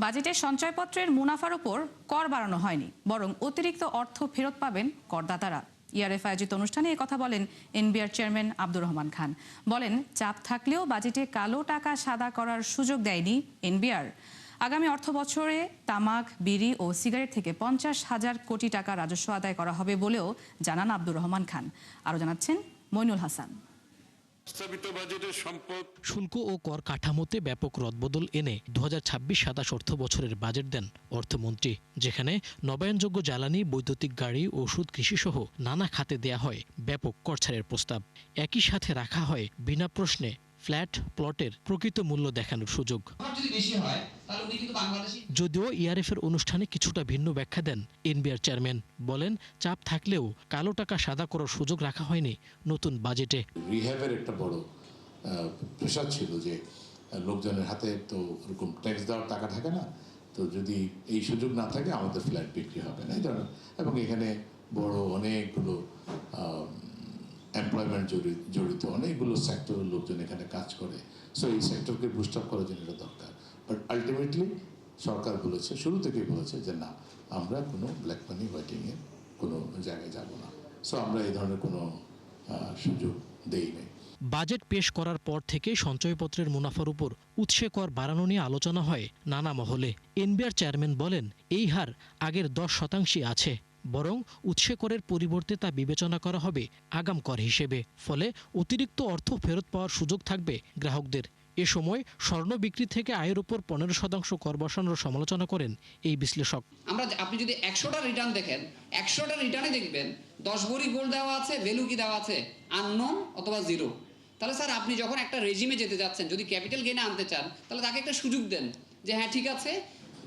বাজেটে সঞ্চয়পত্রের মুনাফার উপর কর বাড়ানো হয়নি, বরং অতিরিক্ত অর্থ ফেরত পাবেন করদাতারা। ইআরএফ আয়োজিত অনুষ্ঠানে একথা বলেন এনবিআর চেয়ারম্যান আব্দুর রহমান খান। বলেন, চাপ থাকলেও বাজেটে কালো টাকা সাদা করার সুযোগ দেয়নি এনবিআর। আগামী অর্থ বছরে তামাক, বিড়ি ও সিগারেট থেকে 50,000 কোটি টাকা রাজস্ব আদায় করা হবে বলেও জানান আব্দুর রহমান খান। আরও জানাচ্ছেন মইনুল হাসান। শুল্ক ও কর কাঠামোতে ব্যাপক রদবদল এনে 2026-27 অর্থ বছরের বাজেট দেন অর্থমন্ত্রী, যেখানে নবায়নযোগ্য জ্বালানি, বৈদ্যুতিক গাড়ি, ওষুধ, কৃষিসহ নানা খাতে দেয়া হয় ব্যাপক কর ছাড়ের প্রস্তাব। একই সাথে রাখা হয় বিনা প্রশ্নে ফ্ল্যাট প্লটের প্রকৃত মূল্য দেখানোর সুযোগ। যদিও ইআরএফের অনুষ্ঠানে কিছুটা ভিন্ন ব্যাখ্যা দেন এনবিআর চেয়ারম্যান। বলেন, চাপ থাকলেও কালো টাকা সাদা করার সুযোগ রাখা হয়নি নতুন বাজেটে। রিহ্যাবের একটা বড় প্রেশার ছিল যে লোকজনের হাতে তো ওরকম ট্যাক্স দেওয়ার টাকা থাকে না, তো যদি এই সুযোগ না থাকে আমাদের ফ্ল্যাট বিক্রি হবে না, এই ধরনের। এবং এখানে বড় অনেকগুলো এমপ্লয়মেন্ট জড়িত অনেকগুলো সেক্টরের লোকজন এখানে কাজ করে। সো এই সেক্টরকে বুস্ট আপ করার জন্য এটা দরকার। বাট আলটিমেটলি সরকার বলেছে, শুরু থেকেই বলেছে যে না, আমরা কোনো ব্ল্যাক মানি হোয়াইটিংয়ে কোনো জায়গায় যাব না। সো আমরা এই ধরনের কোনো সুযোগ দেই নাই। বাজেট পেশ করার পর থেকে সঞ্চয়পত্রের মুনাফার উপর উৎসে কর বাড়ানো নিয়ে আলোচনা হয় নানা মহলে। এনবিআর চেয়ারম্যান বলেন, এই হার আগের 10% আছে, বরং উৎসে করের পরিবর্তে তা বিবেচনা করা হবে আগাম কর হিসেবে। ফলে অতিরিক্ত অর্থ ফেরত পাওয়ার সুযোগ থাকবে গ্রাহকদের। এ সময় স্বর্ণ বিক্রি থেকে আয়ের উপর 15% কর বসানোর সমালোচনা করেন এই বিশ্লেষক। আপনি যদি 100টা রিটার্ন দেখেন, 100টা রিটার্নে দেখবেন 10 ভরি গোল্ড দেওয়া আছে, ভ্যালু কি দেওয়া আছে, আননোন অথবা জিরো। তাহলে স্যার আপনি যখন একটা রেজিমে যেতে যাচ্ছেন, যদি ক্যাপিটাল গেইনে আনতে চান, তাহলে তাকে একটা সুযোগ দেন যে হ্যাঁ ঠিক আছে,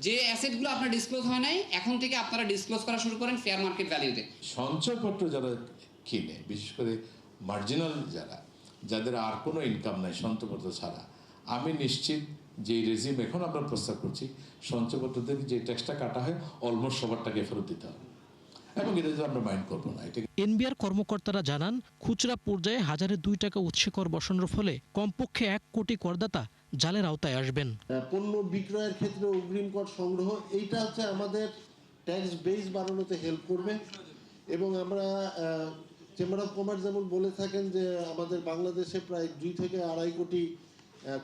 যে অ্যাসেটগুলো আপনার ডিসক্লোজ হয় নাই, এখন থেকে আপনারা ডিসক্লোজ করা শুরু করেন ফেয়ার মার্কেট ভ্যালুতে। সঞ্চয়পত্র যারা কিনে, বিশেষ করে মার্জিনাল যাদের আর কোনো ইনকাম নাই সঞ্চয়পত্র ছাড়া, আমি নিশ্চিত যে রেজিম এখন আমরা প্রস্তাব করছি, সঞ্চয়পত্র থেকে যে ট্যাক্সটা কাটা হয় অলমোস্ট সবার টাকা ফেরত দিতে হবে, এবং এটা আমরা মাইন্ড করবো না। এনবিআর কর্মকর্তারা জানান, খুচরা পর্যায়ে 1002 টাকা উৎসে কর বসানোর ফলে কমপক্ষে 1 কোটি করদাতা জালের আওতায় আসবেন। পণ্য বিক্রয়ের ক্ষেত্রে অগ্রিম কর সংগ্রহ, এইটা হচ্ছে আমাদের ট্যাক্স বেস বাড়ানোতে হেল্প করবে। এবং আমরা চেম্বার অফ কমার্স যেমন বলে থাকেন যে আমাদের বাংলাদেশে প্রায় 2 থেকে 2.5 কোটি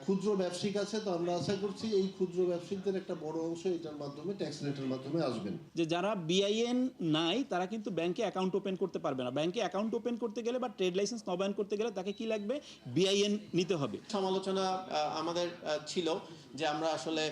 ক্ষুদ্র ব্যবসায়িক আছে, তো আমরা আশা করছি এই ক্ষুদ্র ব্যবসায়িকদের একটা বড় অংশ এটার মাধ্যমে ট্যাক্স রেটের মাধ্যমে আসবেন। যে যারা বিআইএন নাই তারা কিন্তু ব্যাংকে অ্যাকাউন্ট ওপেন করতে পারবে না। ব্যাংকে অ্যাকাউন্ট ওপেন করতে গেলে বা ট্রেড লাইসেন্স নবায়ন করতে গেলে তাকে কি লাগবে, বিআইএন নিতে হবে। সমালোচনা আমাদের ছিল যে আমরা আসলে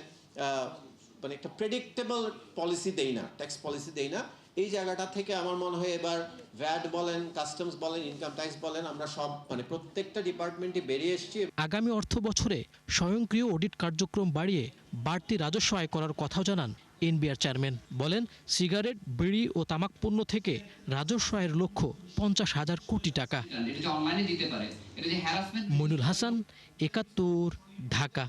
মানে একটা প্রেডিক্টেবল পলিসি দেই না, ট্যাক্স পলিসি দেই না। এই জায়গাটা থেকে আমার মনে হয় এবার ভ্যাট বলেন, কাস্টমস বলেন, ইনকাম ট্যাক্স বলেন, আমরা সব প্রত্যেকটা ডিপার্টমেন্টে বেরিয়ে এসেছি। আগামী অর্থ বছরে স্বয়ংক্রিয় অডিট কার্যক্রম বাড়িয়ে বাড়তি রাজস্ব আয় করার কথাও জানান এনবিআর চেয়ারম্যান। বলেন, সিগারেট, বিড়ি ও তামাক পণ্য থেকে রাজস্ব আয়ের লক্ষ্য 50,000 কোটি টাকা। মইনুল হাসান, 71, ঢাকা।